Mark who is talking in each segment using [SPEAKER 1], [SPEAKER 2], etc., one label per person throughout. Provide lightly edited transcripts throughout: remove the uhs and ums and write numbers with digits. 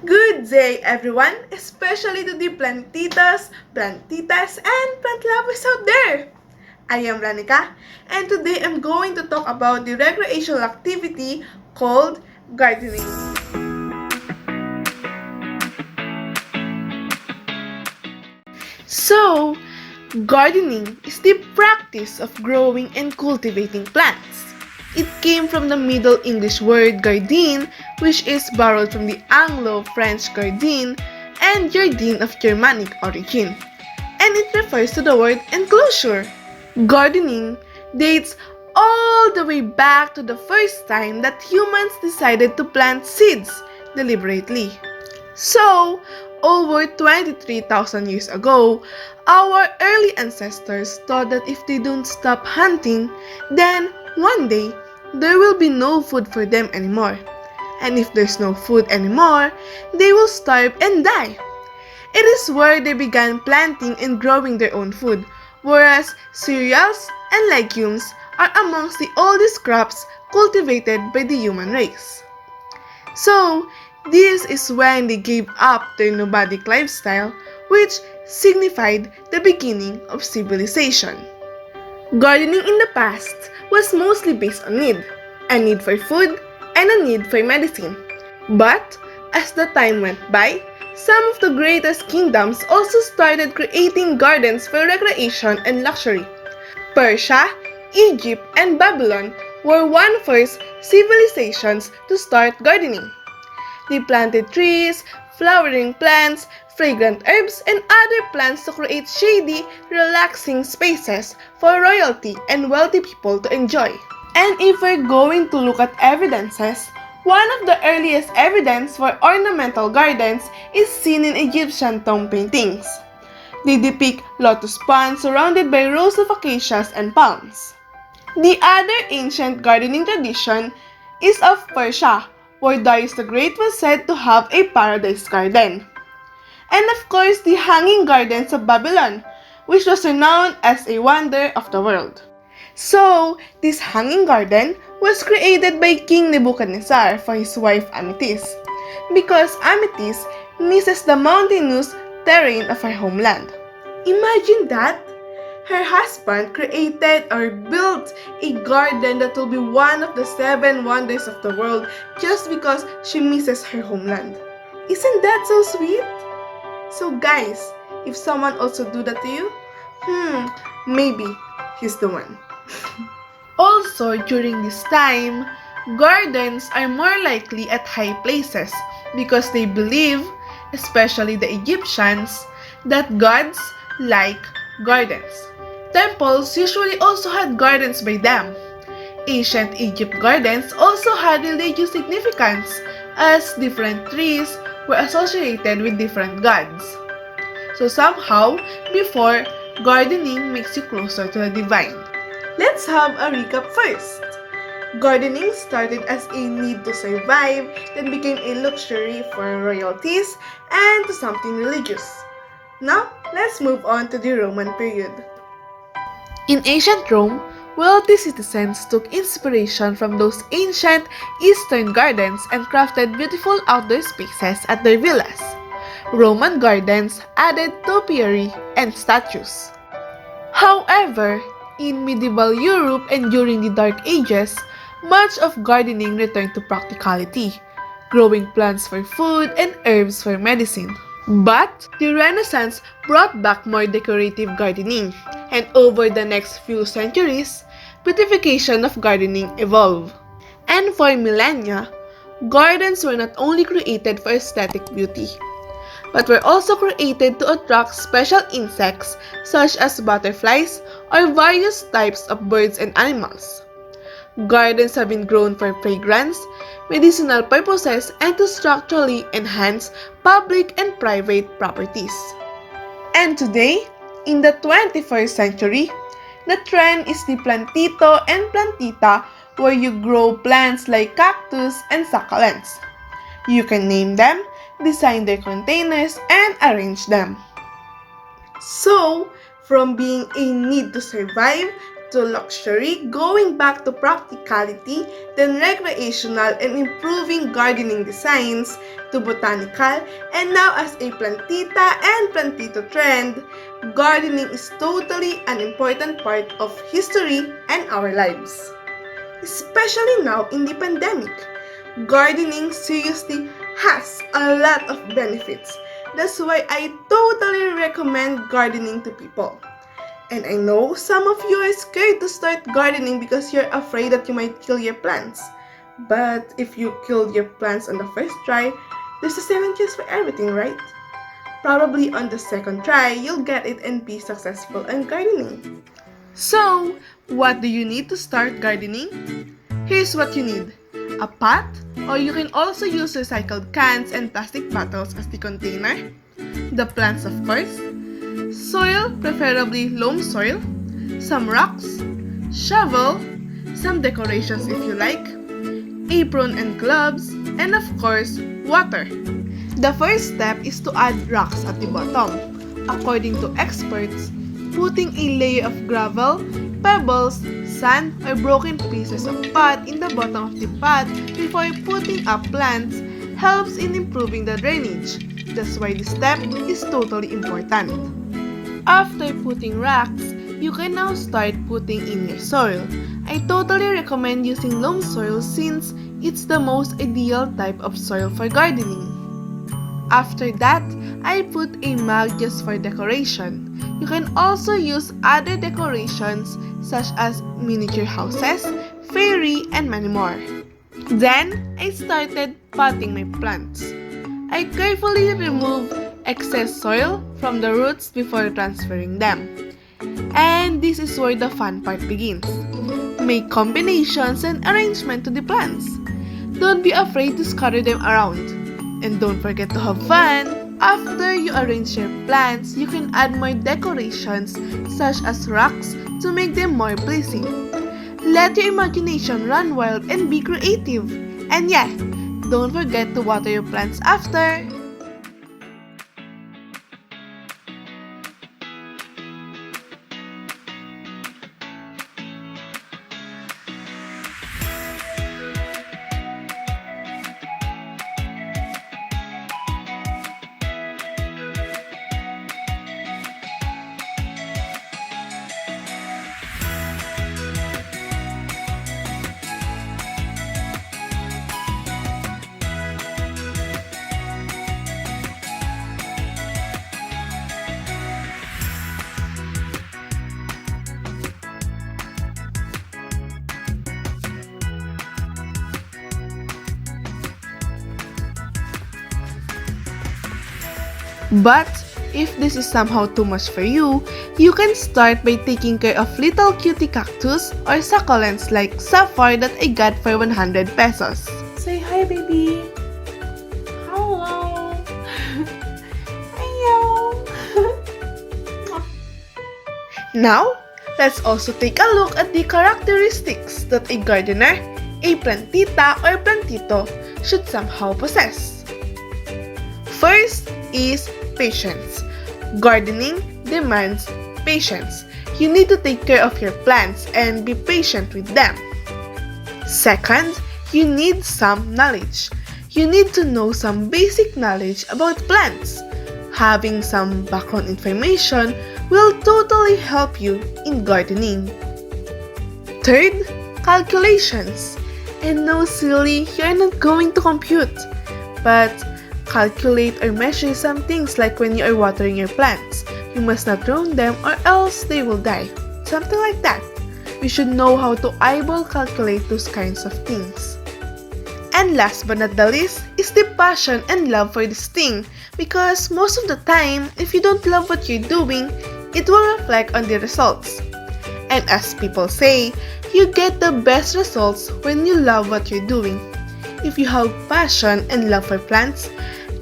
[SPEAKER 1] Good day, everyone, especially to the plantitas, plantitas, and plant lovers out there. I am Lenikah, and today I'm going to talk about the recreational activity called gardening. So, gardening is the practice of growing and cultivating plants. It came from the Middle English word gardine, which is borrowed from the Anglo-French gardin and jardin of Germanic origin, and it refers to the word enclosure. Gardening dates all the way back to the first time that humans decided to plant seeds deliberately. So, over 23,000 years ago, our early ancestors thought that if they don't stop hunting, then one day there will be no food for them anymore. And if there's no food anymore, they will starve and die. It is where they began planting and growing their own food, whereas cereals and legumes are amongst the oldest crops cultivated by the human race. So, this is when they gave up their nomadic lifestyle, which signified the beginning of civilization. Gardening in the past was mostly based on need, a need for food and a need for medicine. But as the time went by, some of the greatest kingdoms also started creating gardens for recreation and luxury. Persia, Egypt, and Babylon were one first civilizations to start gardening. They planted trees, flowering plants, fragrant herbs, and other plants to create shady, relaxing spaces for royalty and wealthy people to enjoy. And if we're going to look at evidences, one of the earliest evidence for ornamental gardens is seen in Egyptian tomb paintings. They depict lotus ponds surrounded by rows of acacias and palms. The other ancient gardening tradition is of Persia, where Darius the Great was said to have a paradise garden. And of course, the Hanging Gardens of Babylon, which was renowned as a wonder of the world. So, this hanging garden was created by King Nebuchadnezzar for his wife Amethyst, because Amethyst misses the mountainous terrain of her homeland. Imagine that! Her husband created or built a garden that will be one of the 7 wonders of the world just because she misses her homeland. Isn't that so sweet? So guys, if someone also do that to you, maybe he's the one. Also, during this time, gardens are more likely at high places because they believe, especially the Egyptians, that gods like gardens. Temples usually also had gardens by them. Ancient Egypt gardens also had religious significance as different trees were associated with different gods. So somehow, before, gardening makes you closer to the divine. Let's have a recap first. Gardening started as a need to survive, then became a luxury for royalties, and to something religious. Now, let's move on to the Roman period. In ancient Rome, wealthy citizens took inspiration from those ancient Eastern gardens and crafted beautiful outdoor spaces at their villas. Roman gardens added topiary and statues. However, in medieval Europe and during the Dark Ages, much of gardening returned to practicality, growing plants for food and herbs for medicine. But the Renaissance brought back more decorative gardening, and over the next few centuries, beautification of gardening evolved. And for millennia, gardens were not only created for aesthetic beauty, but were also created to attract special insects such as butterflies or various types of birds and animals. Gardens have been grown for fragrance, medicinal purposes, and to structurally enhance public and private properties. And today, in the 21st century, the trend is the plantito and plantita, where you grow plants like cactus and succulents. You can name them, design their containers, and arrange them. So, from being a need to survive to luxury, going back to practicality, then recreational and improving gardening designs, to botanical, and now as a plantita and plantito trend, gardening is totally an important part of history and our lives. Especially now in the pandemic, gardening seriously has a lot of benefits. That's why I totally recommend gardening to people. And I know some of you are scared to start gardening because you're afraid that you might kill your plants. But if you killed your plants on the first try, there's a second chance for everything, right? Probably on the second try, you'll get it and be successful in gardening. So, what do you need to start gardening? Here's what you need. A pot, or you can also use recycled cans and plastic bottles as the container. The plants, of course. Soil, preferably loam soil. Some rocks. Shovel. Some decorations if you like. Apron and gloves. And of course, water. The first step is to add rocks at the bottom. According to experts, putting a layer of gravel, pebbles, sand, or broken pieces of pot in the bottom of the pot before putting up plants helps in improving the drainage. That's why this step is totally important. After putting rocks, you can now start putting in your soil. I totally recommend using loam soil since it's the most ideal type of soil for gardening. After that, I put a mug just for decoration. You can also use other decorations such as miniature houses, fairy, and many more. Then, I started potting my plants. I carefully remove excess soil from the roots before transferring them. And this is where the fun part begins. Make combinations and arrangement to the plants. Don't be afraid to scatter them around. And don't forget to have fun. After you arrange your plants, you can add more decorations such as rocks to make them more pleasing. Let your imagination run wild and be creative. And yeah, don't forget to water your plants after. But if this is somehow too much for you, you can start by taking care of little cutie cactus or succulents like sapphire that I got for 100 pesos. Say hi, baby. Hello. Hello. Now, let's also take a look at the characteristics that a gardener, a plantita or plantito, should somehow possess. First is patience. Gardening demands patience. You need to take care of your plants and be patient with them. Second, you need some knowledge. You need to know some basic knowledge about plants. Having some background information will totally help you in gardening. Third, calculations. And no, silly, you're not going to compute, but calculate or measure some things like when you are watering your plants. You must not ruin them or else they will die. Something like that. We should know how to eyeball calculate those kinds of things. And last but not the least is the passion and love for this thing, because most of the time, if you don't love what you're doing, it will reflect on the results. And as people say, you get the best results when you love what you're doing. If you have passion and love for plants,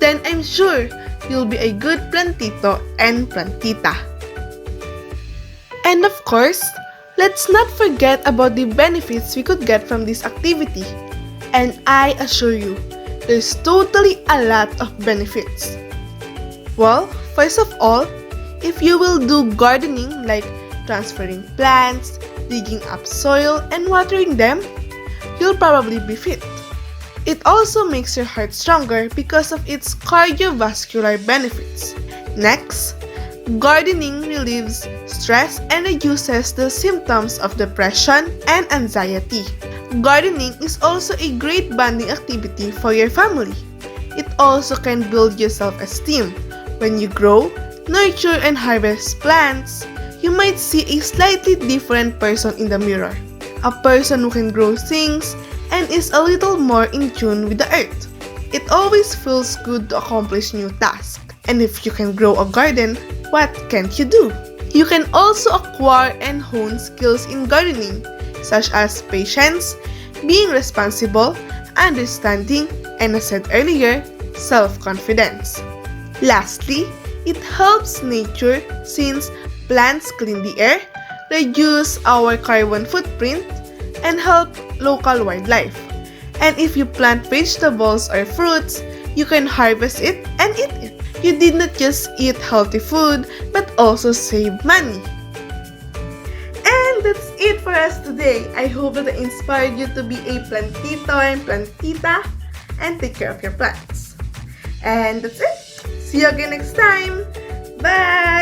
[SPEAKER 1] then I'm sure you'll be a good plantito and plantita. And of course, let's not forget about the benefits we could get from this activity. And I assure you, there's totally a lot of benefits. Well, first of all, if you will do gardening like transferring plants, digging up soil and watering them, you'll probably be fit. It also makes your heart stronger because of its cardiovascular benefits. Next, gardening relieves stress and reduces the symptoms of depression and anxiety. Gardening is also a great bonding activity for your family. It also can build your self-esteem. When you grow, nurture, and harvest plants, you might see a slightly different person in the mirror. A person who can grow things and is a little more in tune with the earth. It always feels good to accomplish new tasks. And if you can grow a garden, what can't you do? You can also acquire and hone skills in gardening, such as patience, being responsible, understanding, and as said earlier, self-confidence. Lastly, it helps nature since plants clean the air, reduce our carbon footprint, and help local wildlife. And if you plant vegetables or fruits, you can harvest it and eat it. You did not just eat healthy food, but also save money. And that's it for us today. I hope that I inspired you to be a plantito and plantita and take care of your plants. And that's it. See you again next time. Bye!